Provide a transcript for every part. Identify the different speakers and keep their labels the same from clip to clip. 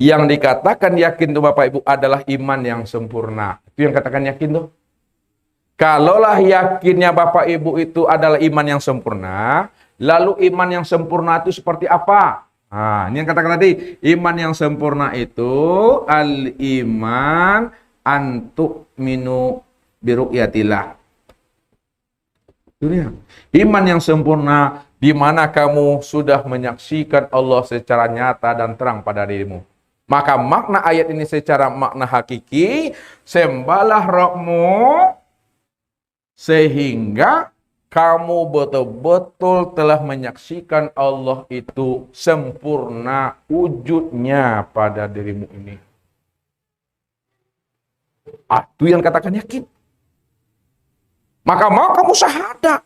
Speaker 1: Yang dikatakan yakin tuh Bapak Ibu adalah iman yang sempurna. Itu yang katakan yakin tuh. Kalaulah yakinnya Bapak Ibu itu adalah iman yang sempurna, lalu iman yang sempurna itu seperti apa? Nah, ini yang katakan tadi, iman yang sempurna itu al-iman antuk minu biru'yatillah. Itu dia. Iman yang sempurna di mana kamu sudah menyaksikan Allah secara nyata dan terang pada dirimu. Maka makna ayat ini secara makna hakiki, sembahlah Rabbmu sehingga kamu betul-betul telah menyaksikan Allah itu sempurna wujudnya pada dirimu ini. Itu yang katakan yakin. Maka mau kamu syahadat.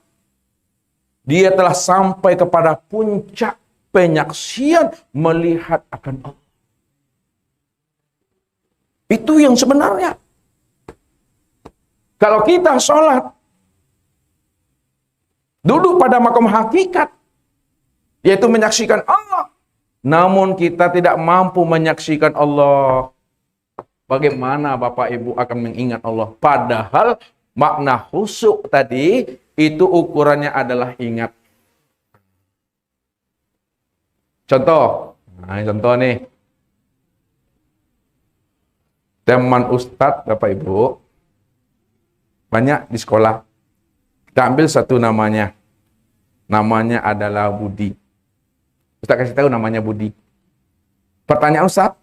Speaker 1: Dia telah sampai kepada puncak penyaksian melihat akan Allah. Itu yang sebenarnya. Kalau kita sholat, duduk pada makam hakikat, yaitu menyaksikan Allah. Namun kita tidak mampu menyaksikan Allah. Bagaimana Bapak Ibu akan mengingat Allah? Padahal makna khusyuk tadi, itu ukurannya adalah ingat. Contoh, nah ini contoh nih. Teman Ustadz, Bapak Ibu, banyak di sekolah. Kita ambil satu namanya. Namanya adalah Budi. Ustadz kasih tahu namanya Budi. Pertanyaan Ustadz,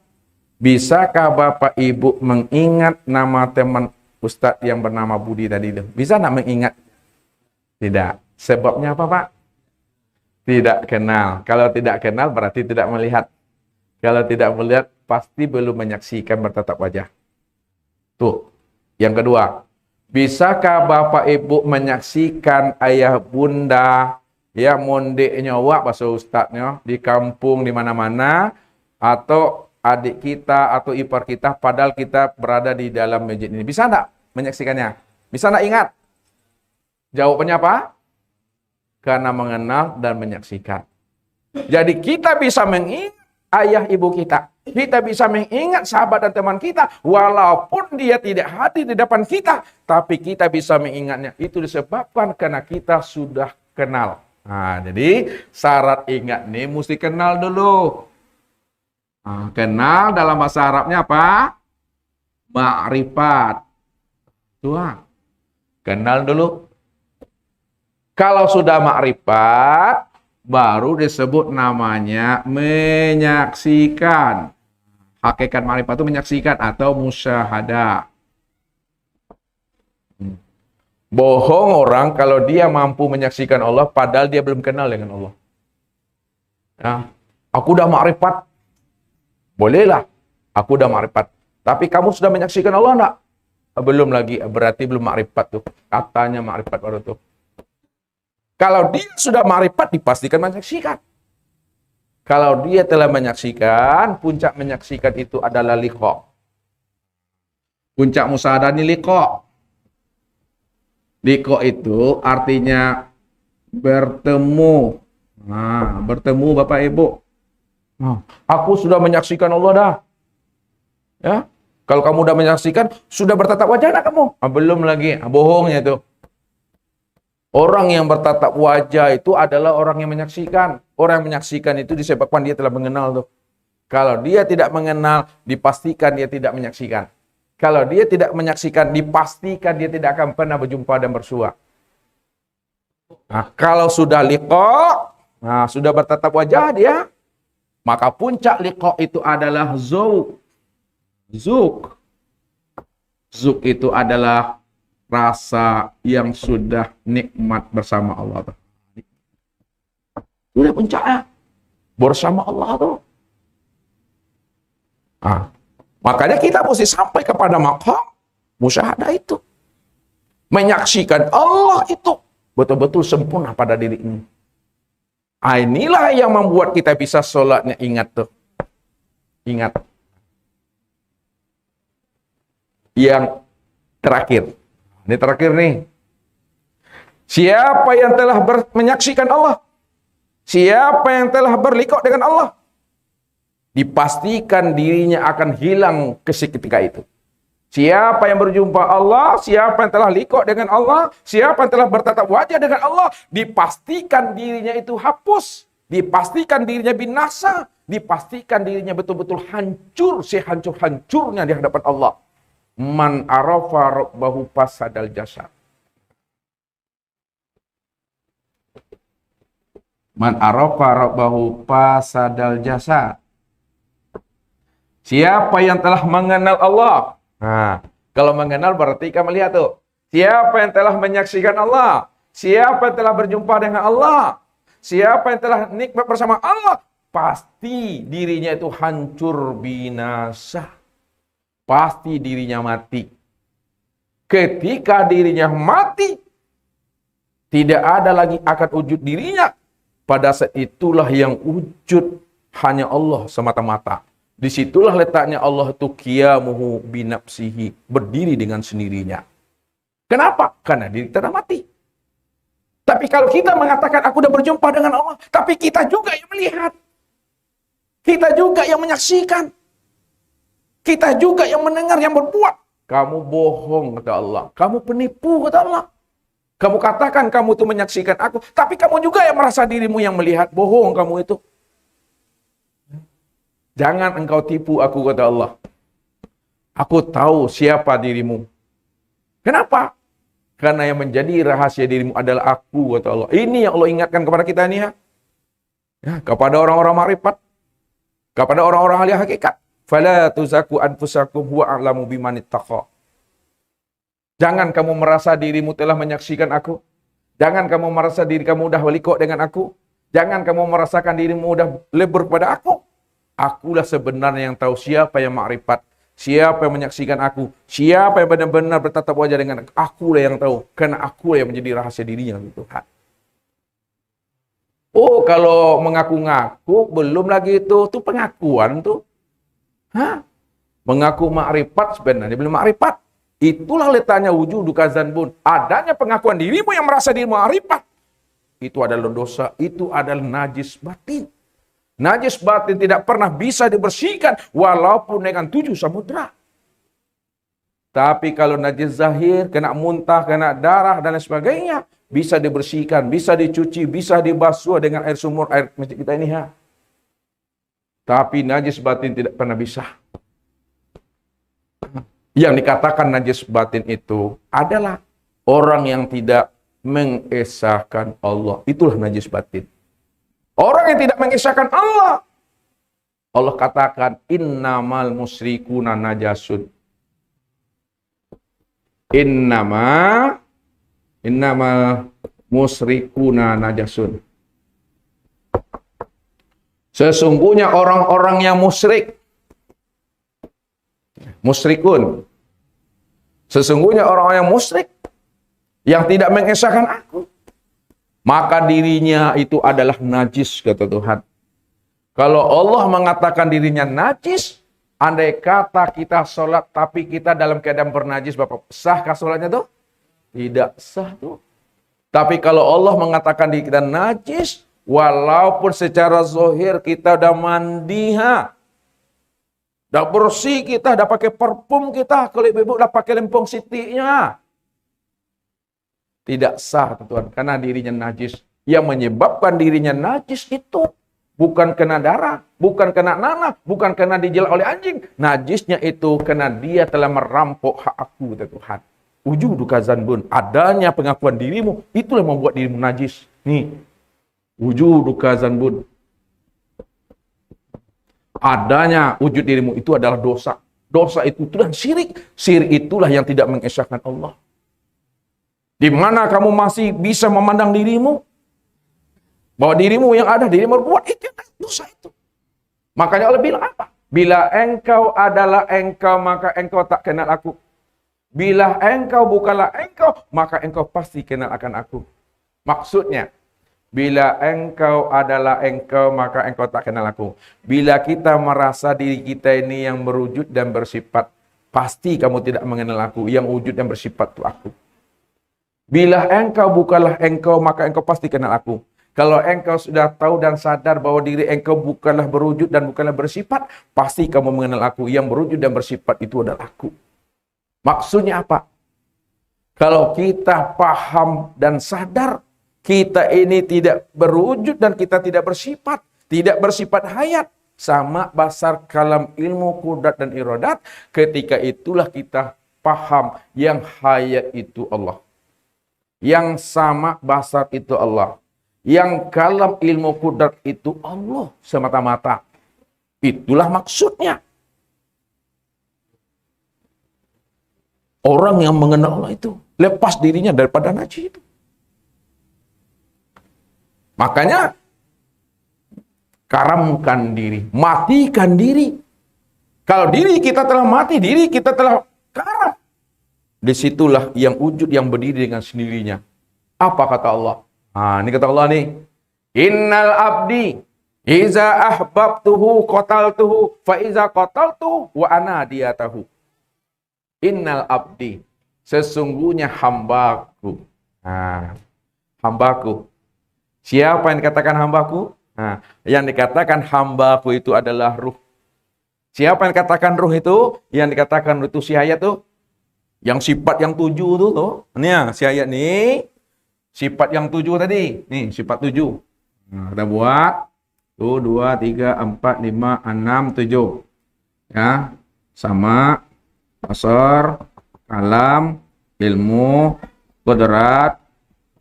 Speaker 1: bisakah Bapak Ibu mengingat nama teman Ustadz yang bernama Budi tadi itu? Bisa nggak mengingat? Tidak. Sebabnya apa, Pak? Tidak kenal. Kalau tidak kenal berarti tidak melihat. Kalau tidak melihat, pasti belum menyaksikan bertatap wajah. Tuh. Yang kedua, bisakah Bapak Ibu menyaksikan ayah bunda, ya mondek nyawa bahasa ustadznya, di kampung, di mana-mana, atau adik kita, atau ipar kita, padahal kita berada di dalam masjid ini. Bisa enggak menyaksikannya? Bisa enggak ingat? Jawabannya apa? Karena mengenal dan menyaksikan. Jadi kita bisa mengingat ayah ibu kita. Kita bisa mengingat sahabat dan teman kita. Walaupun dia tidak hadir di depan kita. Tapi kita bisa mengingatnya. Itu disebabkan karena kita sudah kenal. Nah, jadi syarat ingat nih mesti kenal dulu. Nah, kenal dalam bahasa Arabnya apa? Ma'rifat. Tuh, kenal dulu. Kalau sudah ma'rifat, baru disebut namanya menyaksikan. Hakikat ma'rifat itu menyaksikan atau musyahadah. Bohong orang kalau dia mampu menyaksikan Allah padahal dia belum kenal dengan Allah. Ya, aku udah ma'rifat. Bolehlah, aku udah ma'rifat. Tapi kamu sudah menyaksikan Allah enggak? Belum lagi, berarti belum ma'rifat tuh. Katanya ma'rifat baru tuh. Kalau dia sudah ma'rifat, dipastikan menyaksikan. Kalau dia telah menyaksikan, puncak menyaksikan itu adalah liqa. Puncak musyahadah ini liqa. Liqa itu artinya bertemu. Nah, bertemu Bapak Ibu. Nah, aku sudah menyaksikan Allah dah. Ya, kalau kamu udah menyaksikan, sudah bertatap wajah enggak kamu? Belum lagi, bohongnya itu. Orang yang bertatap wajah itu adalah orang yang menyaksikan. Orang yang menyaksikan itu disebabkan dia telah mengenal tuh. Kalau dia tidak mengenal, dipastikan dia tidak menyaksikan. Kalau dia tidak menyaksikan, dipastikan dia tidak akan pernah berjumpa dan bersua. Nah, kalau sudah liqa, nah sudah bertatap wajah dia, maka puncak liqa itu adalah zauq. Zuk. Zuk itu adalah rasa yang sudah nikmat bersama Allah. Sudah puncaknya bersama Allah tuh. Nah, makanya kita mesti sampai kepada maqam musyahadah itu. Menyaksikan Allah itu betul-betul sempurna pada diri ini. Nah, inilah yang membuat kita bisa sholatnya ingat tuh. Ingat. Yang terakhir. Ini terakhir nih. Siapa yang telah menyaksikan Allah? Siapa yang telah berliqa dengan Allah? Dipastikan dirinya akan hilang ketika itu. Siapa yang berjumpa Allah, siapa yang telah liqo dengan Allah, siapa yang telah bertatap wajah dengan Allah, dipastikan dirinya itu hapus, dipastikan dirinya binasa, dipastikan dirinya betul-betul hancur, sehancur-hancurnya di hadapan Allah. Man arafa rabbahu fasadal jasad. Man arafa rabbahu fasadal jasad. Siapa yang telah mengenal Allah? Nah, kalau mengenal berarti kamu lihat tuh. Siapa yang telah menyaksikan Allah? Siapa yang telah berjumpa dengan Allah? Siapa yang telah nikmat bersama Allah? Pasti dirinya itu hancur binasa. Pasti dirinya mati. Ketika dirinya mati, tidak ada lagi akan wujud dirinya. Pada saat itulah yang wujud hanya Allah semata-mata. Disitulah letaknya Allah itu qiyamuhu binafsihi, berdiri dengan sendirinya. Kenapa? Karena diri kita mati. Tapi kalau kita mengatakan aku sudah berjumpa dengan Allah, tapi kita juga yang melihat. Kita juga yang menyaksikan. Kita juga yang mendengar, yang berbuat. Kamu bohong, kata Allah. Kamu penipu, kata Allah. Kamu katakan kamu itu menyaksikan aku, tapi kamu juga yang merasa dirimu yang melihat. Bohong kamu itu. Jangan engkau tipu aku, kata Allah. Aku tahu siapa dirimu. Kenapa? Karena yang menjadi rahasia dirimu adalah aku, kata Allah. Ini yang Allah ingatkan kepada kita ini, ya, kepada orang-orang makrifat, kepada orang-orang ahli hakikat. Fala tuzaku anfusakum huwa a'lamu bimanittaqa. Jangan kamu merasa dirimu telah menyaksikan aku. Jangan kamu merasa diri kamu udah liqo dengan aku. Jangan kamu merasakan dirimu udah lebur pada aku. Akulah sebenarnya yang tahu siapa yang makrifat, siapa yang menyaksikan aku, siapa yang benar-benar bertatap wajah dengan aku. Akulah yang tahu, karena akulah yang menjadi rahasia dirinya Tuhan. Oh, kalau mengaku-ngaku belum lagi itu pengakuan tuh. Mengaku makrifat sebenarnya belum makrifat. Itulah letaknya wujudu kazanbun. Adanya pengakuan dirimu yang merasa dirimu makrifat. Itu adalah dosa, itu adalah najis batin. Najis batin tidak pernah bisa dibersihkan walaupun dengan 7 samudra. Tapi kalau najis zahir, kena muntah, kena darah dan lain sebagainya, bisa dibersihkan, bisa dicuci, bisa dibasuh dengan air sumur, air masjid kita ini. Tapi najis batin tidak pernah bisa. Yang dikatakan najis batin itu adalah orang yang tidak mengesahkan Allah. Itulah najis batin. Orang yang tidak mengesahkan Allah. Allah katakan, innamal musyrikuna najasun. Innamal musyrikuna najasun. Sesungguhnya orang-orang yang musyrik. Musyrikun. Sesungguhnya orang-orang yang musyrik. Yang tidak mengesahkan aku. Maka dirinya itu adalah najis, kata Tuhan. Kalau Allah mengatakan dirinya najis, andai kata kita sholat tapi kita dalam keadaan bernajis, Bapak, sahkah sholatnya tuh? Tidak sah tuh. Tapi kalau Allah mengatakan diri kita najis, walaupun secara zahir kita udah mandi, udah bersih kita, udah pakai parfum kita, kalau ibu-ibu udah pakai lempung sitinya, tidak sah, Tuhan, karena dirinya najis. Yang menyebabkan dirinya najis itu bukan kena darah, bukan kena nanah, bukan kena dijilat oleh anjing. Najisnya itu karena dia telah merampok hak aku, Tuhan. Wujudu kazanbun, adanya pengakuan dirimu, itulah yang membuat dirimu najis. Nih, wujudu kazanbun. Adanya wujud dirimu itu adalah dosa. Dosa itu itulah syirik. Syirik itulah yang tidak mengesahkan Allah. Di mana kamu masih bisa memandang dirimu, bahwa dirimu yang ada, dirimu berbuat, itu dosa itu. Makanya Allah bilang apa? Bila engkau adalah engkau, maka engkau tak kenal aku. Bila engkau bukanlah engkau, maka engkau pasti kenal akan aku. Maksudnya, bila engkau adalah engkau, maka engkau tak kenal aku. Bila kita merasa diri kita ini yang berwujud dan bersifat, pasti kamu tidak mengenal aku. Yang wujud dan bersifat itu aku. Bila engkau bukanlah engkau, maka engkau pasti kenal aku. Kalau engkau sudah tahu dan sadar bahwa diri engkau bukanlah berwujud dan bukanlah bersifat, pasti kamu mengenal aku. Yang berwujud dan bersifat itu adalah aku. Maksudnya apa? Kalau kita paham dan sadar, kita ini tidak berwujud dan kita tidak bersifat hayat. Sama basar kalam ilmu kudrat dan iradat, ketika itulah kita paham yang hayat itu Allah. Yang sama basar itu Allah. Yang kalam ilmu kudrat itu Allah semata-mata. Itulah maksudnya. Orang yang mengenal Allah itu lepas dirinya daripada najis itu. Makanya karamkan diri, matikan diri. Kalau diri kita telah mati, diri kita telah karam. Disitulah yang wujud yang berdiri dengan sendirinya. Apa kata Allah? Ini kata Allah nih. Innal abdi iza ahbabtuhu qataltuhu fa iza qataltuhu wa ana diyatahu. Innal abdi, sesungguhnya hambaku. Hambaku. Siapa yang dikatakan hambaku? Yang dikatakan hambaku itu adalah ruh. Siapa yang dikatakan ruh itu? Yang dikatakan ruh itu si hayat tuh. Yang sifat yang 7 tuh. Nih si hayat nih. Sifat yang 7 tadi. Nih, sifat 7. Kita buat. 1, 2, 3, 4, 5, 6, 7. Ya. Sama. Basar. Kalam. Ilmu. Qudrat.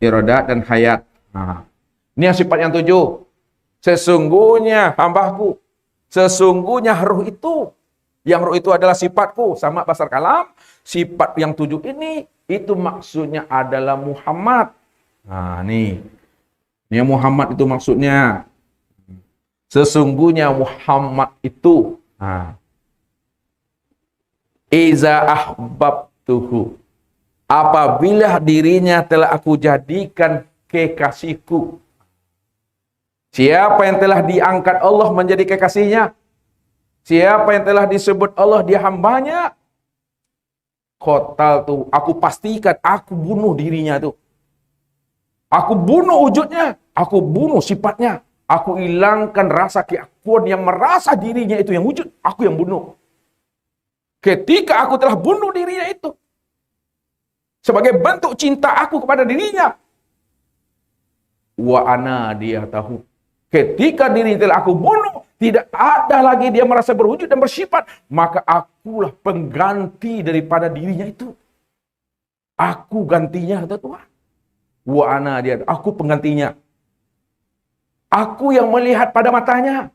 Speaker 1: Iradat dan hayat. Ini yang sifat yang 7. Sesungguhnya hambaku. Sesungguhnya ruh itu. Yang ruh itu adalah sifatku. Sama basar kalam. Sifat yang 7 ini. Itu maksudnya adalah Muhammad. Nih. Ini Muhammad itu maksudnya. Sesungguhnya Muhammad itu. Iza ahbabtuhu. Apabila dirinya telah aku jadikan kekasihku. Siapa yang telah diangkat Allah menjadi kekasihnya? Siapa yang telah disebut Allah dia hambanya? Kotal tuh. Aku pastikan aku bunuh dirinya tuh. Aku bunuh wujudnya, aku bunuh sifatnya, aku hilangkan rasa keakuan yang merasa dirinya itu yang wujud, aku yang bunuh. Ketika aku telah bunuh dirinya itu, sebagai bentuk cinta aku kepada dirinya, wa ana dia tahu. Ketika diri telah aku bunuh, tidak ada lagi dia merasa berwujud dan bersifat, maka akulah pengganti daripada dirinya itu. Aku gantinya, kata Tuhan. Wa ana dia, aku penggantinya. Aku yang melihat pada matanya.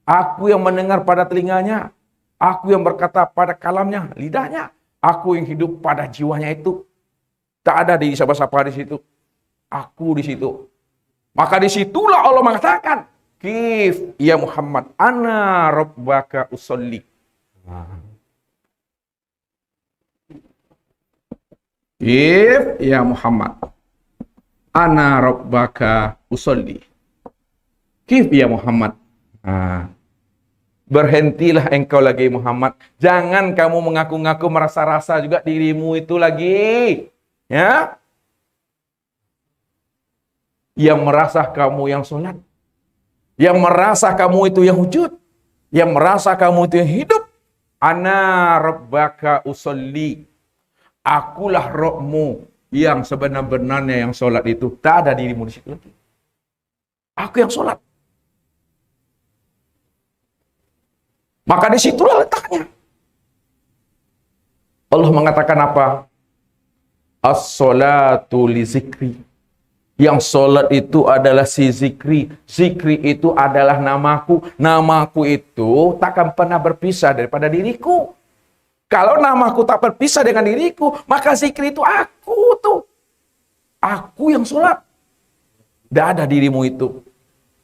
Speaker 1: Aku yang mendengar pada telinganya. Aku yang berkata pada kalamnya, lidahnya. Aku yang hidup pada jiwanya itu. Tak ada di siapa-siapa di situ. Aku di situ. Maka disitulah Allah mengatakan, Kif ya Muhammad, ana rabbaka usolli. Kif ya Muhammad, ana rabbaka usolli. Kif ya Muhammad. Berhentilah engkau lagi Muhammad. Jangan kamu mengaku-ngaku merasa-rasa juga dirimu itu lagi. Ya. Yang merasa kamu yang sholat. Yang merasa kamu itu yang wujud. Yang merasa kamu itu yang hidup. Ana rabbaka usolli. Akulah Rabbmu yang sebenar-benarnya yang sholat itu. Tak ada dirimu di situ lagi. Aku yang sholat. Maka disitulah letaknya. Allah mengatakan apa? As-sholatu li zikri. Yang sholat itu adalah si zikri. Zikri itu adalah namaku. Namaku itu takkan pernah berpisah daripada diriku. Kalau namaku tak berpisah dengan diriku, maka zikri itu aku tuh. Aku yang sholat. Tidak ada dirimu itu.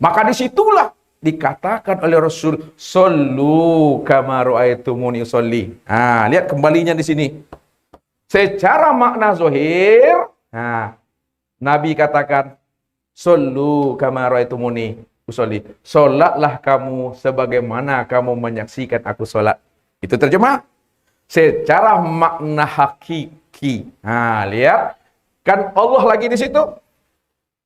Speaker 1: Maka disitulah dikatakan oleh Rasul, Sallu kama ra'aitumuni usolli. Lihat kembalinya di sini. Secara makna zahir, Nabi katakan, Sallu kama ra'aitumuni usolli. Sholatlah kamu sebagaimana kamu menyaksikan aku sholat. Itu terjemah. Secara makna hakiki. Lihat. Kan Allah lagi di situ.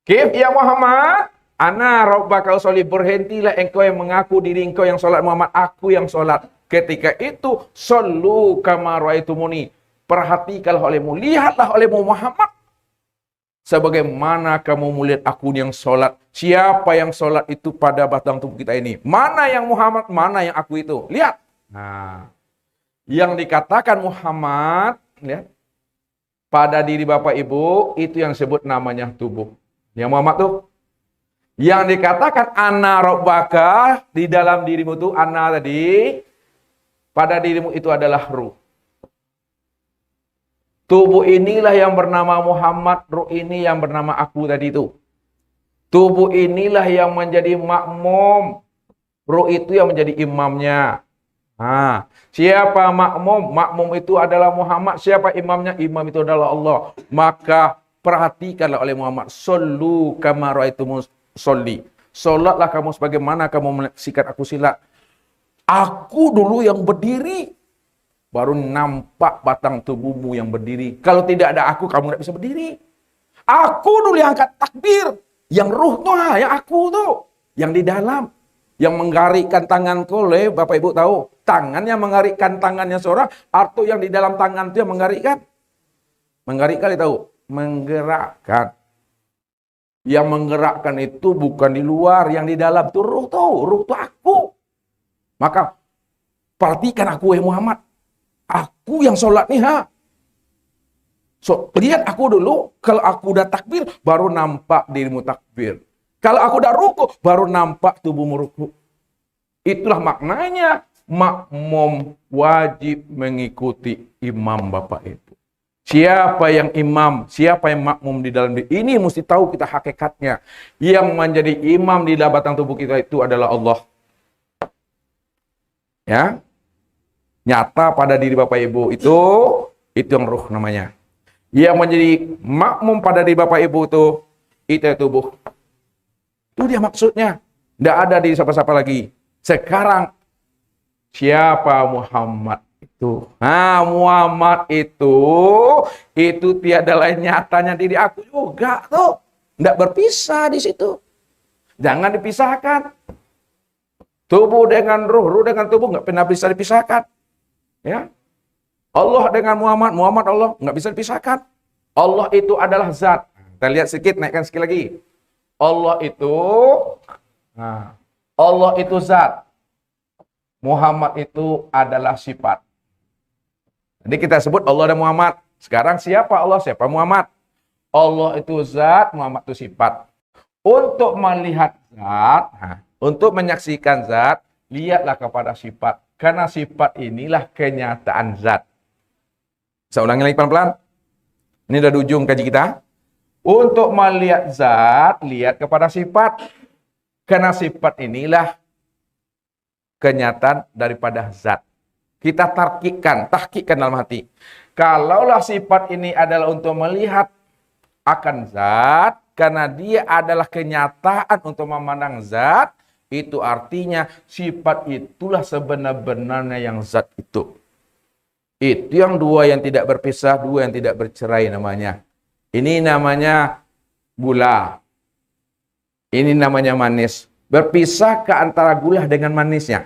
Speaker 1: Kif ya Muhammad, ana rabbaka usolli, berhentilah engkau yang mengaku diri engkau yang sholat, Muhammad, aku yang sholat. Ketika itu, sallu kama ra'aitumuni, perhatikanlah olehmu, lihatlah olehmu Muhammad, sebagaimana kamu melihat aku yang sholat. Siapa yang sholat itu pada batang tubuh kita ini? Mana yang Muhammad, mana yang aku itu? Lihat. Nah, yang dikatakan Muhammad, lihat, pada diri Bapak Ibu, itu yang disebut namanya tubuh. Yang Muhammad tuh. Yang dikatakan ana rabbaka, di dalam dirimu tuh, ana tadi, pada dirimu itu adalah ruh. Tubuh inilah yang bernama Muhammad, ruh ini yang bernama aku tadi itu. Tubuh inilah yang menjadi makmum, ruh itu yang menjadi imamnya. Nah, siapa makmum? Makmum itu adalah Muhammad. Siapa imamnya? Imam itu adalah Allah. Maka perhatikanlah oleh Muhammad, sallu kama ra'aitumus sholli. Salatlah kamu sebagaimana kamu menyaksikan aku silat. Aku dulu yang berdiri, baru nampak batang tubuhmu yang berdiri. Kalau tidak ada aku, kamu tidak bisa berdiri. Aku dulu yang angkat takbir. Yang ruh tuh, yang aku tuh. Yang di dalam. Yang menggarikkan tanganku, Bapak Ibu tahu. Tangan yang menggarikkan tangannya seorang, atau yang di dalam tangan itu yang menggarikkan. Menggarikkan, tahu? Menggerakkan. Yang menggerakkan itu bukan di luar, yang di dalam itu ruh tuh. Ruh itu aku. Maka perhatikan aku, Muhammad. Aku yang sholat nih, So, lihat aku dulu. Kalau aku udah takbir, baru nampak dirimu takbir. Kalau aku udah ruku, baru nampak tubuhmu ruku. Itulah maknanya. Makmum wajib mengikuti imam, Bapak Ibu. Siapa yang imam, siapa yang makmum di dalam diri. Ini mesti tahu kita hakikatnya. Yang menjadi imam di dalam batang tubuh kita itu adalah Allah. Ya, nyata pada diri Bapak Ibu itu yang ruh namanya. Yang menjadi makmum pada diri Bapak Ibu itu tubuh. Itu dia maksudnya. Tidak ada di siapa-siapa lagi. Sekarang siapa Muhammad itu? Nah, Muhammad itu tiada lain nyatanya diri aku juga tuh. Tidak berpisah di situ. Jangan dipisahkan. Tubuh dengan ruh, ruh dengan tubuh nggak pernah bisa dipisahkan. Ya, Allah dengan Muhammad, Muhammad Allah nggak bisa dipisahkan. Allah itu adalah zat. Kita lihat sedikit, naikkan sekali lagi. Allah itu zat. Muhammad itu adalah sifat. Jadi kita sebut Allah dan Muhammad. Sekarang siapa Allah, siapa Muhammad? Allah itu zat, Muhammad itu sifat. Untuk melihat zat, untuk menyaksikan zat, lihatlah kepada sifat. Karena sifat inilah kenyataan zat. Saya ulangi lagi pelan-pelan. Ini udah di ujung kaji kita. Untuk melihat zat, lihat kepada sifat. Karena sifat inilah kenyataan daripada zat. Kita tahkikkan dalam hati. Kalaulah sifat ini adalah untuk melihat akan zat, karena dia adalah kenyataan untuk memandang zat, itu artinya sifat itulah sebenar-benarnya yang zat itu. Itu yang dua yang tidak berpisah, dua yang tidak bercerai namanya. Ini namanya gula. Ini namanya manis. Berpisah ke antara gula dengan manisnya?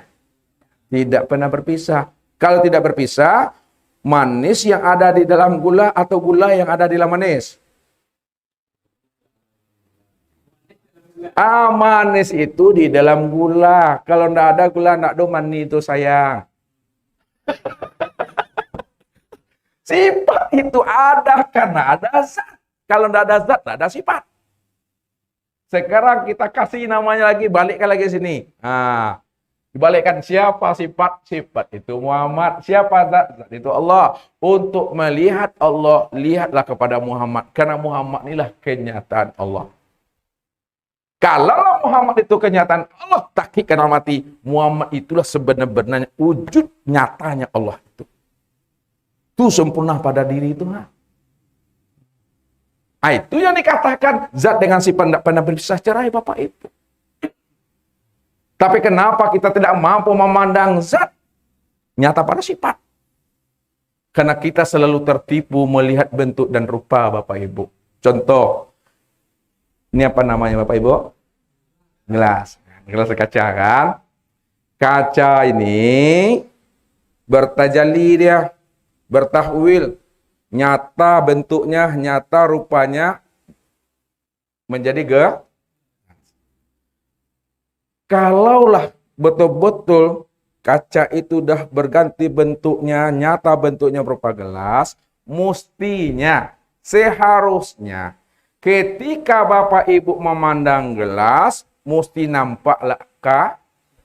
Speaker 1: Tidak pernah berpisah. Kalau tidak berpisah, manis yang ada di dalam gula atau gula yang ada di dalam manis? Manis itu di dalam gula. Kalau tidak ada gula, tidak ada manis itu sayang. Sifat itu ada karena ada zat. Kalau tidak ada zat, tidak ada sifat. Sekarang kita kasih namanya lagi, balikkan lagi sini. Dibalikkan siapa sifat? Sifat itu Muhammad. Siapa zat? Zat itu Allah. Untuk melihat Allah, lihatlah kepada Muhammad. Karena Muhammad inilah kenyataan Allah. Kalau Muhammad itu kenyataan Allah, tahkikkan dalam hati, Muhammad itulah sebenar-benarnya wujud nyatanya Allah itu. Itu sempurna pada diri itu. Itu yang dikatakan zat dengan sifat tidak pernah berpisah cerai, Bapak Ibu. Tapi kenapa kita tidak mampu memandang zat nyata pada sifat? Karena kita selalu tertipu melihat bentuk dan rupa, Bapak Ibu. Contoh, Ini apa namanya Bapak Ibu? Gelas. Gelas kaca kan? Kaca ini bertajalli dia, bertahwil, nyata bentuknya, nyata rupanya menjadi kalaulah betul-betul kaca itu dah berganti bentuknya, nyata bentuknya berupa gelas, mestinya, seharusnya, ketika Bapak Ibu memandang gelas, mesti nampaklah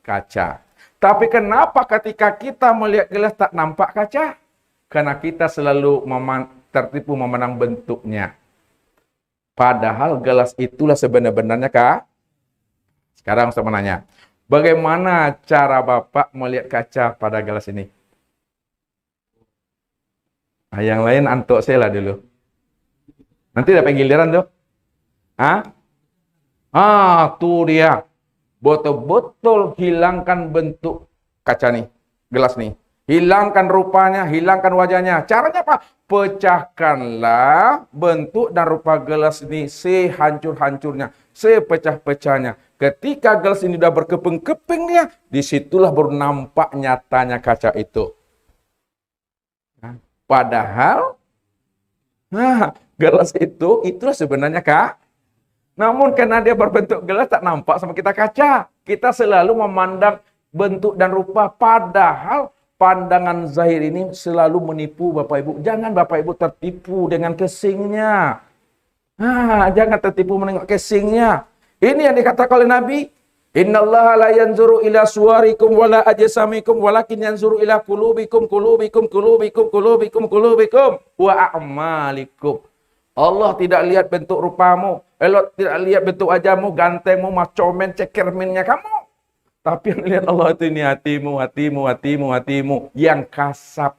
Speaker 1: kaca. Tapi kenapa ketika kita melihat gelas tak nampak kaca? Karena kita selalu tertipu memandang bentuknya. Padahal gelas itulah sebenarnya kah? Sekarang saya menanya, bagaimana cara Bapak melihat kaca pada gelas ini? Nah, yang lain antuk saya lah dulu. Nanti dapat giliran tuh. Tuh dia. Betul-betul hilangkan bentuk kaca nih, gelas nih. Hilangkan rupanya, hilangkan wajahnya. Caranya apa? Pecahkanlah bentuk dan rupa gelas ini sehancur-hancurnya, sepecah-pecahnya. Ketika gelas ini sudah berkeping-keping dia, disitulah baru nampak nyatanya kaca itu. Padahal, gelas itulah sebenarnya kak. Namun karena dia berbentuk gelas tak nampak sama kita kaca. Kita selalu memandang bentuk dan rupa. Padahal pandangan zahir ini selalu menipu Bapak Ibu. Jangan Bapak Ibu tertipu dengan casingnya. Jangan tertipu menengok casingnya. Ini yang dikatakan oleh Nabi. Innallaha la yanzuru ila suwarikum wala ajsamikum walakin yanzuru ila qulubikum wa a'malikum. Allah tidak lihat bentuk rupamu, Allah tidak lihat bentuk wajahmu, gantengmu, macomen, cekerminnya kamu. Tapi yang lihat Allah itu ini hatimu. Yang kasap,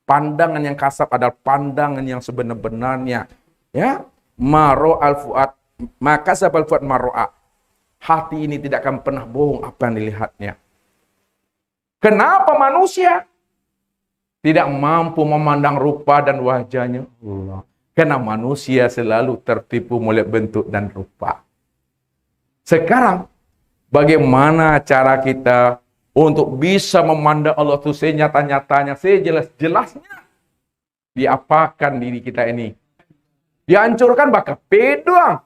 Speaker 1: pandangan yang kasap adalah pandangan yang sebenar-benarnya. Ya, maro al-fuad, maka sabal fuad maro'a. Hati ini tidak akan pernah bohong apa yang dilihatnya. Kenapa manusia tidak mampu memandang rupa dan wajahnya Allah? Karena manusia selalu tertipu melihat bentuk dan rupa. Sekarang, bagaimana cara kita untuk bisa memandang Allah itu senyata-nyatanya, sejelas-jelasnya? Diapakan diri kita ini? Dihancurkan bakal pedoang.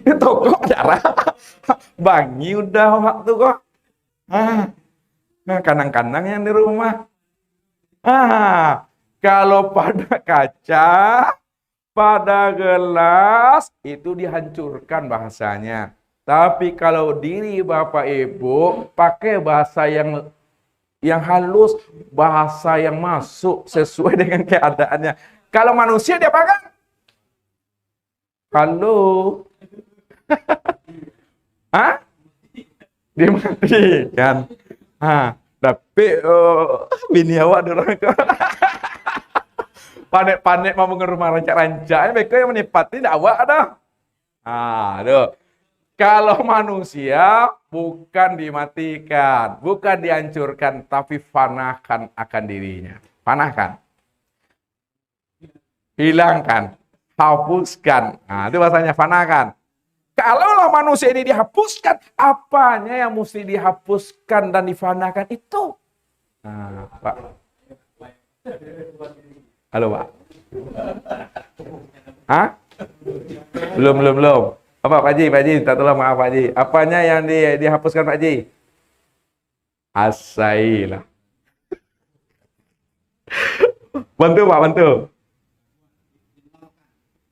Speaker 1: Itu kok darah. Bangi udah waktu kok. Kanang-kanang yang di rumah. Kalau pada kaca, pada gelas, itu dihancurkan bahasanya. Tapi kalau diri Bapak Ibu, pakai bahasa yang halus, bahasa yang masuk sesuai dengan keadaannya. Kalau manusia dia pakai? Halo? Dia mati kan? Tapi bini awak dorang panek-panek mau ke rumah rancak-rancak, mereka yang menipati tidak awak dah. Aduh. Kalau manusia bukan dimatikan, bukan dihancurkan, tapi fanakan akan dirinya. Fanakan. Hilangkan, hapuskan. Itu bahasanya fanakan. Kalaulah manusia ini dihapuskan, apanya yang mesti dihapuskan dan difanakan itu? Pak. Halo, Pak. Belum. Apa, Pak Haji? Pak Haji, minta tolong maaf, Pak Haji. Apanya yang dihapuskan, Pak Haji? Asailah. Bantu, Pak, bantu.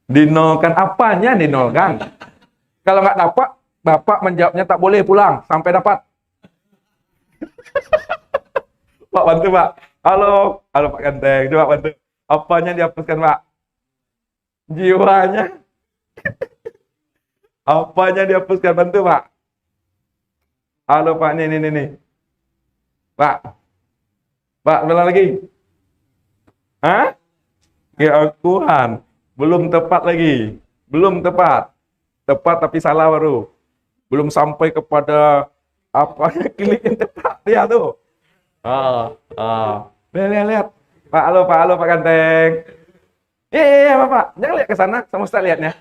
Speaker 1: Dinolkan. Apanya dinolkan? Kalau nggak dapat, Bapak menjawabnya tak boleh pulang sampai dapat. Pak, bantu, Pak. Halo Pak Ganteng, coba bantu. Apanya dihapuskan, Pak? Jiwanya. Apanya dihapuskan, bantu, Pak. Halo, Pak, nih. Pak, benar lagi. Keakuan. Belum tepat lagi. Belum tepat. Tepat tapi salah baru. Belum sampai kepada apanya klik yang tepat dia tuh. Lihat. Halo Pak Ganteng. Iya, Pak. Jangan lihat ke sana, sama Ustaz lihatnya.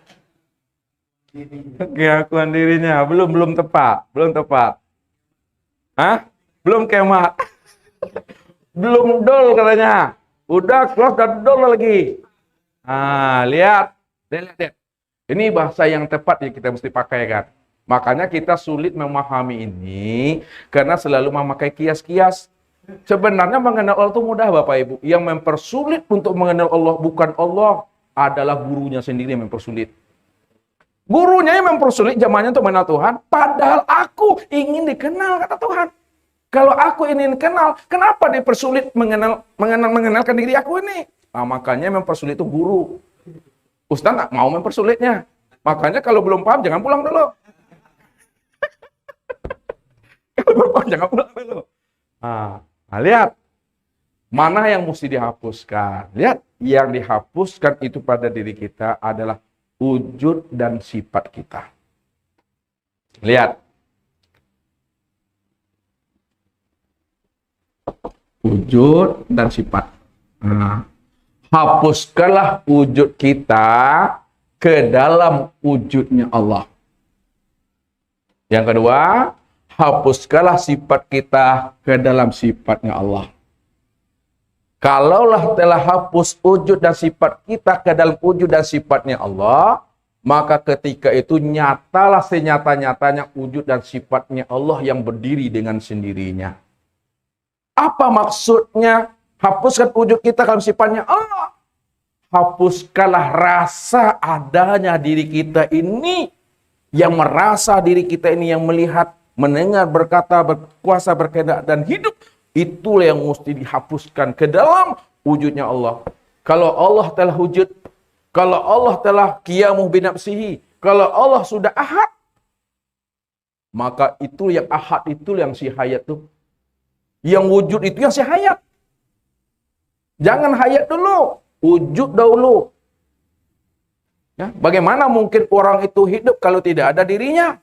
Speaker 1: Pengakuan dirinya belum tepat, belum tepat. Hah? Belum kemat. Belum dol katanya. Udah close dan dol lagi. Lihat. Lihat. Ini bahasa yang tepat yang kita mesti pakai kan. Makanya kita sulit memahami ini karena selalu memakai kias-kias. Sebenarnya mengenal Allah itu mudah Bapak Ibu. Yang mempersulit untuk mengenal Allah bukan Allah, adalah gurunya sendiri yang mempersulit. Gurunya yang mempersulit zamannya untuk mengenal Tuhan, padahal aku ingin dikenal kata Tuhan. Kalau aku ingin kenal, kenapa dipersulit mengenalkan diri aku ini? Nah, makanya mempersulit itu guru. Ustaz nggak mau mempersulitnya. Makanya kalau belum paham jangan pulang dulu. Kalau belum paham jangan pulang dulu. Lihat. Mana yang mesti dihapuskan? Lihat, yang dihapuskan itu pada diri kita adalah wujud dan sifat kita. Lihat. Wujud dan sifat. Hapuskanlah wujud kita ke dalam wujudnya Allah. Yang kedua, hapuskanlah sifat kita ke dalam sifatnya Allah. Kalaulah telah hapus wujud dan sifat kita ke dalam wujud dan sifatnya Allah, maka ketika itu nyatalah senyata-nyatanya wujud dan sifatnya Allah yang berdiri dengan sendirinya. Apa maksudnya hapuskan wujud kita dalam sifatnya Allah? Hapuskanlah rasa adanya diri kita ini, yang merasa diri kita ini, yang melihat, mendengar, berkata, berkuasa, berkehendak, dan hidup. Itulah yang mesti dihapuskan ke dalam wujudnya Allah. Kalau Allah telah wujud, kalau Allah telah qiyamuh binafsihi, kalau Allah sudah ahad, maka itu yang ahad, itu yang si hayat tuh. Yang wujud itu yang si hayat. Jangan hayat dulu, wujud dahulu. Ya, bagaimana mungkin orang itu hidup kalau tidak ada dirinya?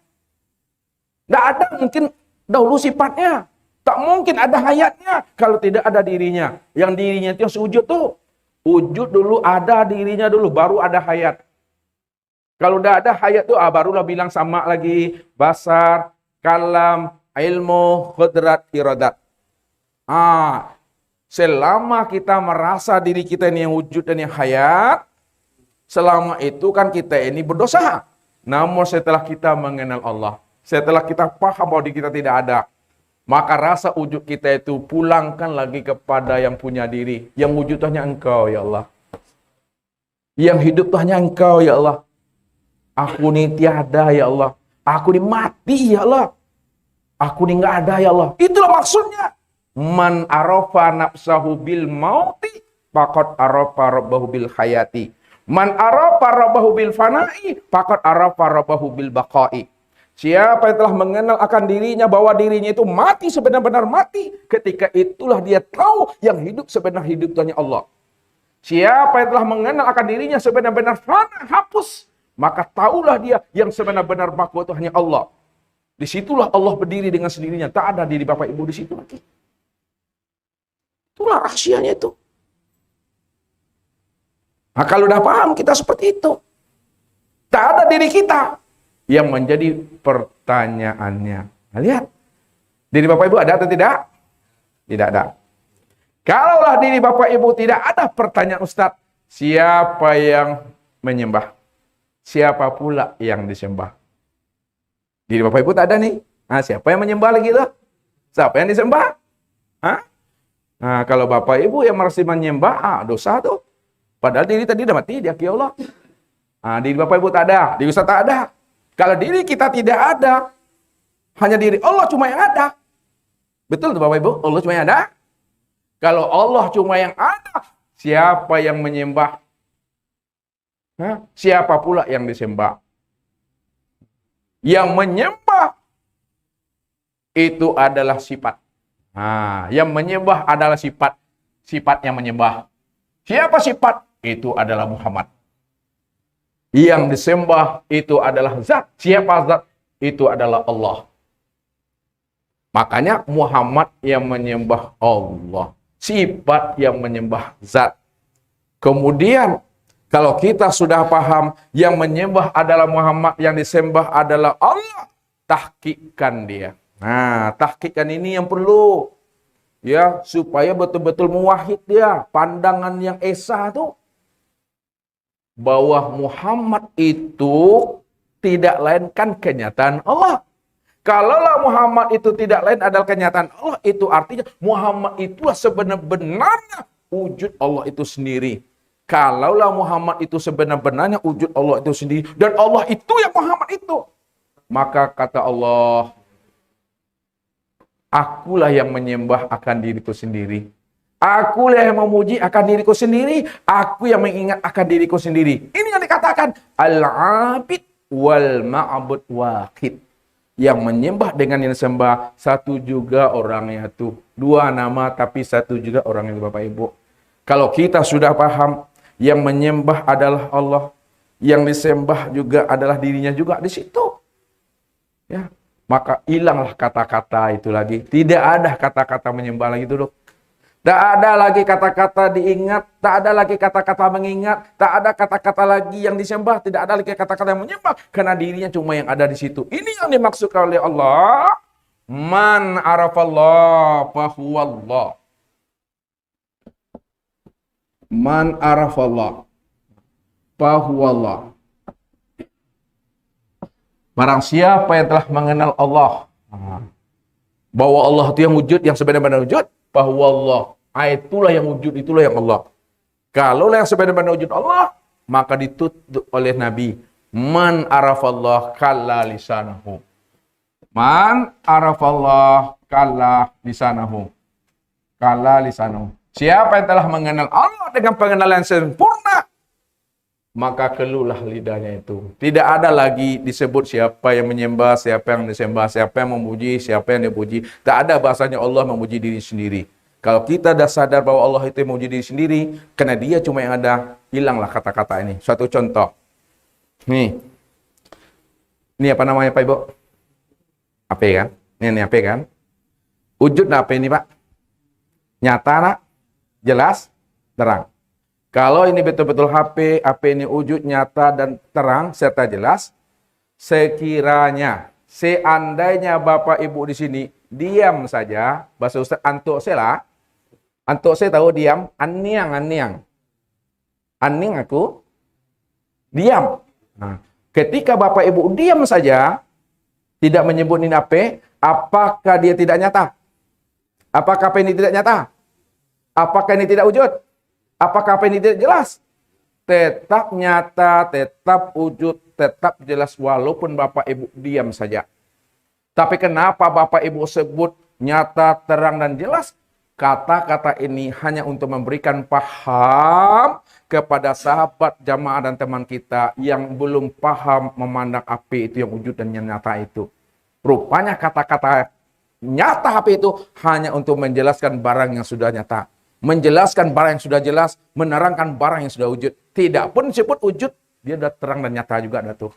Speaker 1: Tidak ada mungkin dahulu sifatnya. Tak mungkin ada hayatnya kalau tidak ada dirinya. Yang dirinya itu yang wujud tuh. Wujud dulu, ada dirinya dulu, baru ada hayat. Kalau udah ada hayat tuh, barulah bilang sama lagi. Basar, kalam, ilmu, khudrat, iradat. Selama kita merasa diri kita ini yang wujud dan yang hayat, selama itu kan kita ini berdosa. Namun setelah kita mengenal Allah, setelah kita paham bahwa diri kita tidak ada, maka rasa wujud kita itu pulangkan lagi kepada yang punya diri. Yang wujud itu hanya Engkau, ya Allah. Yang hidup itu hanya Engkau, ya Allah. Aku ini tiada, ya Allah. Aku ini mati, ya Allah. Aku ini nggak ada, ya Allah. Itulah maksudnya. Man arafa nafsahu bil mauti, faqad arafa rabbahu bil hayati. Man arafa rabbahu bil fana'i, faqad arafa rabbahu bil baqa'i. Siapa yang telah mengenal akan dirinya bahwa dirinya itu mati sebenar-benar mati, ketika itulah dia tahu yang hidup sebenar hidup hanya Allah. Siapa yang telah mengenal akan dirinya sebenar-benar fana, hapus, maka tahulah dia yang sebenar-benar baqi itu hanya Allah. Disitulah Allah berdiri dengan sendirinya, tak ada diri Bapak Ibu di situ lagi. Itulah rahasianya itu. Nah, kalau udah paham kita seperti itu, tak ada diri kita. Yang menjadi pertanyaannya. Nah, lihat. Diri Bapak Ibu ada atau tidak? Tidak ada. Kalaulah diri Bapak Ibu tidak ada, pertanyaan Ustadz, siapa yang menyembah? Siapa pula yang disembah? Diri Bapak Ibu tak ada nih. Nah, siapa yang menyembah lagi tuh? Siapa yang disembah? Hah? Nah, kalau Bapak Ibu yang masih menyembah, dosa tuh. Padahal diri tadi udah mati, dia ke Allah. Nah, diri Bapak Ibu tak ada, diri Ustaz tak ada. Kalau diri kita tidak ada, hanya diri Allah cuma yang ada. Betul tuh Bapak Ibu? Allah cuma yang ada. Kalau Allah cuma yang ada, siapa yang menyembah? Siapa pula yang disembah? Yang menyembah itu adalah sifat. Yang menyembah adalah sifat. Sifat yang menyembah. Siapa sifat? Itu adalah Muhammad. Yang disembah itu adalah zat. Siapa zat? Itu adalah Allah. Makanya Muhammad yang menyembah Allah. Sifat yang menyembah zat. Kemudian Kalau kita sudah paham yang menyembah adalah Muhammad, yang disembah adalah Allah, tahqiqkan dia. Nah, tahqiqkan ini yang perlu. Ya, supaya betul-betul muwahhid dia. Pandangan yang esa itu. Bahwa Muhammad itu tidak lain kan kenyataan Allah. Kalaulah Muhammad itu tidak lain adalah kenyataan Allah, itu artinya Muhammad itulah sebenar-benarnya wujud Allah itu sendiri. Kalaulah Muhammad itu sebenar-benarnya wujud Allah itu sendiri, dan Allah itu yang Muhammad itu, maka kata Allah, akulah yang menyembah akan diriku sendiri. Akulah yang memuji akan diriku sendiri. Aku yang mengingat akan diriku sendiri. Ini yang dikatakan al-abid wal ma'bud wahid. Yang menyembah dengan yang disembah, satu juga orangnya itu. Dua nama tapi satu juga orangnya, Bapak Ibu. Kalau kita sudah paham, yang menyembah adalah Allah, yang disembah juga adalah dirinya juga di situ. Ya, maka hilanglah kata-kata itu lagi. Tidak ada kata-kata menyembah lagi dulu. Tak ada lagi kata-kata diingat, tak ada lagi kata-kata mengingat, tak ada kata-kata lagi yang disembah, tidak ada lagi kata-kata yang menyembah, karena dirinya cuma yang ada di situ. Ini yang dimaksudkan oleh Allah. Man arafallah fahuwallah. Man arafallah fahuwallah. Barang siapa yang telah mengenal Allah, bahwa Allah itu yang wujud, yang sebenarnya wujud, bahwa Allah, itulah yang wujud, itulah yang Allah. Kalau yang sebenarnya wujud Allah, maka ditutup oleh Nabi, man arafallah kalla lisanahu. Man arafallah kalla lisanahu. Kalla lisanahu. Siapa yang telah mengenal Allah dengan pengenalan sempurna, maka keluhlah lidahnya itu. Tidak ada lagi disebut siapa yang menyembah, siapa yang disembah, siapa yang memuji, siapa yang dipuji. Tak ada bahasanya Allah memuji diri sendiri. Kalau kita dah sadar bahwa Allah itu memuji diri sendiri, karena dia cuma yang ada, hilanglah kata-kata ini. Suatu contoh. Nih. Ini apa namanya Pak Ibu? HP kan? Ini HP kan? Wujud apa ini Pak? Nyata nak? Jelas? Terang. Kalau ini betul-betul HP ini wujud, nyata, dan terang, serta jelas, sekiranya, seandainya Bapak Ibu di sini, diam saja, bahasa Ustaz, antuk saya tahu diam, aniang aku, diam. Nah, ketika Bapak Ibu diam saja, tidak menyebut ini apa, apakah dia tidak nyata? Apakah ini tidak nyata? Apakah ini tidak wujud? Apakah apa ini tidak jelas? Tetap nyata, tetap wujud, tetap jelas walaupun Bapak Ibu diam saja. Tapi kenapa Bapak Ibu sebut nyata, terang, dan jelas? Kata-kata ini hanya untuk memberikan paham kepada sahabat, jamaah, dan teman kita yang belum paham memandang api itu yang wujud dan yang nyata itu. Rupanya kata-kata nyata api itu hanya untuk menjelaskan barang yang sudah nyata. Menjelaskan barang yang sudah jelas, menerangkan barang yang sudah wujud. Tidak pun disebut wujud, dia sudah terang dan nyata juga ada tuh.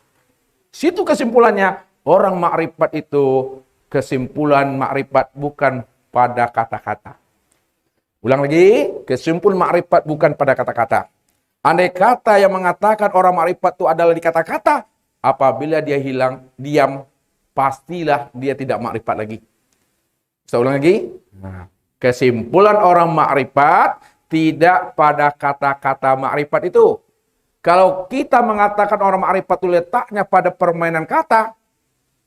Speaker 1: Situ kesimpulannya, orang makrifat itu, kesimpulan makrifat bukan pada kata-kata. Ulang lagi, kesimpulan makrifat bukan pada kata-kata. Andai kata yang mengatakan orang makrifat itu adalah di kata-kata, apabila dia hilang, diam, pastilah dia tidak makrifat lagi. Saya ulang lagi. Nah. Kesimpulan orang makrifat tidak pada kata-kata makrifat itu. Kalau kita mengatakan orang makrifat itu letaknya pada permainan kata,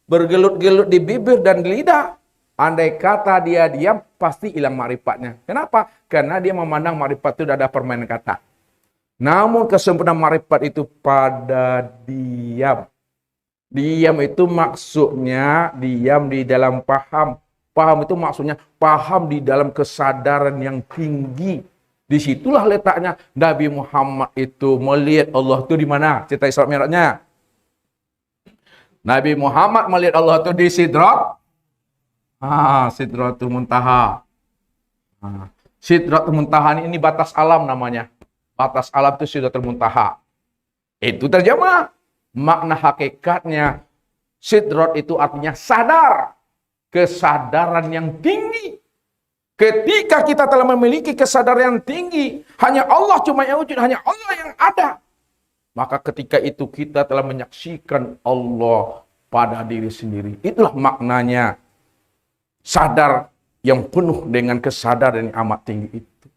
Speaker 1: bergelut-gelut di bibir dan di lidah, andai kata dia diam, pasti hilang makrifatnya. Kenapa? Karena dia memandang makrifat itu ada permainan kata. Namun kesempurnaan makrifat itu pada diam. Diam itu maksudnya diam di dalam paham. Paham itu maksudnya paham di dalam kesadaran yang tinggi. Disitulah letaknya Nabi Muhammad itu melihat Allah itu di mana? Cerita Isra Mi'rajnya. Nabi Muhammad melihat Allah itu di Sidrat. Sidratul Muntaha. Sidratul Muntaha ini batas alam namanya. Batas alam itu Sidratul Muntaha. Itu terjemah. Makna hakikatnya Sidrat itu artinya sadar. Kesadaran yang tinggi. Ketika kita telah memiliki kesadaran yang tinggi, hanya Allah cuma yang wujud, hanya Allah yang ada. maka ketika itu kita telah menyaksikan Allah pada diri sendiri. Itulah maknanya sadar yang penuh dengan kesadaran yang amat tinggi itu.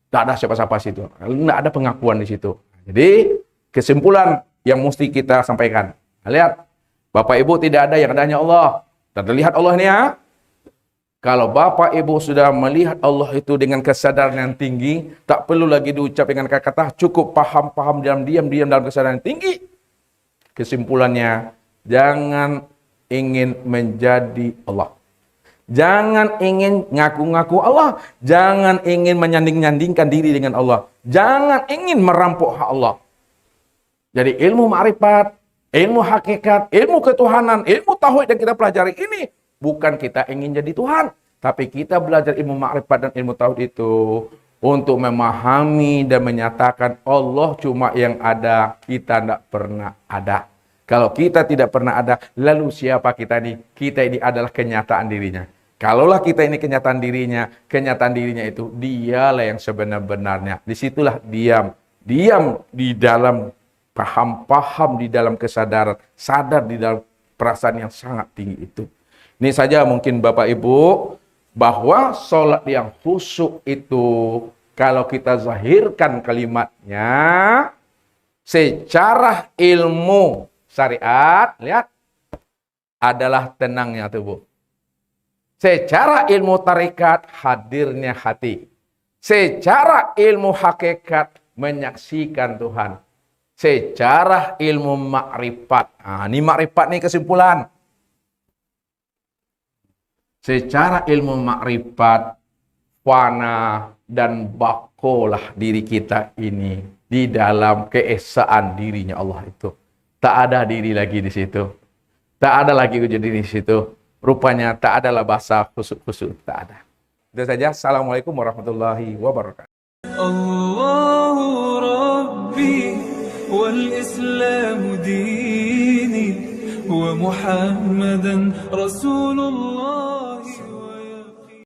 Speaker 1: Tidak ada siapa-siapa situ. Tidak ada pengakuan di situ. Jadi kesimpulan yang mesti kita sampaikan. Lihat, Bapak Ibu tidak ada yang adanya Allah. Dan terlihat Allah ini ya. Kalau Bapak Ibu sudah melihat Allah itu dengan kesadaran yang tinggi, tak perlu lagi diucap dengan kata-kata, cukup paham diam dalam kesadaran yang tinggi. Kesimpulannya, jangan ingin menjadi Allah. Jangan ingin ngaku-ngaku Allah. Jangan ingin menyanding-nyandingkan diri dengan Allah. Jangan ingin merampok hak Allah. Jadi ilmu ma'rifat, ilmu hakikat, ilmu ketuhanan, ilmu tauhid yang kita pelajari ini, bukan kita ingin jadi Tuhan, tapi kita belajar ilmu ma'rifat dan ilmu tauhid itu untuk memahami dan menyatakan Allah cuma yang ada, kita tidak pernah ada. Kalau kita tidak pernah ada, lalu siapa kita ini? Kita ini adalah kenyataan dirinya. Kalaulah kita ini kenyataan dirinya itu dialah yang sebenar-benarnya. Disitulah diam di dalam paham di dalam kesadaran, sadar di dalam perasaan yang sangat tinggi itu. Ini saja mungkin Bapak Ibu, bahwa sholat yang khusyuk itu, kalau kita zahirkan kalimatnya, secara ilmu syariat, lihat, adalah tenangnya tubuh. Secara ilmu tarikat, hadirnya hati. Secara ilmu hakikat, menyaksikan Tuhan. Secara ilmu makrifat. Nah, ini makrifat nih kesimpulan. Secara ilmu makrifat, fana dan bakolah diri kita ini di dalam keesaan dirinya Allah itu. Tak ada diri lagi di situ. Tak ada lagi wujud diri di situ. Rupanya tak adalah bahasa khusuk-khusuk. Tak ada. Itu saja. Assalamualaikum warahmatullahi wabarakatuh.
Speaker 2: Allahu Rabbi wal Islam dini wa Muhammadan Rasulullah.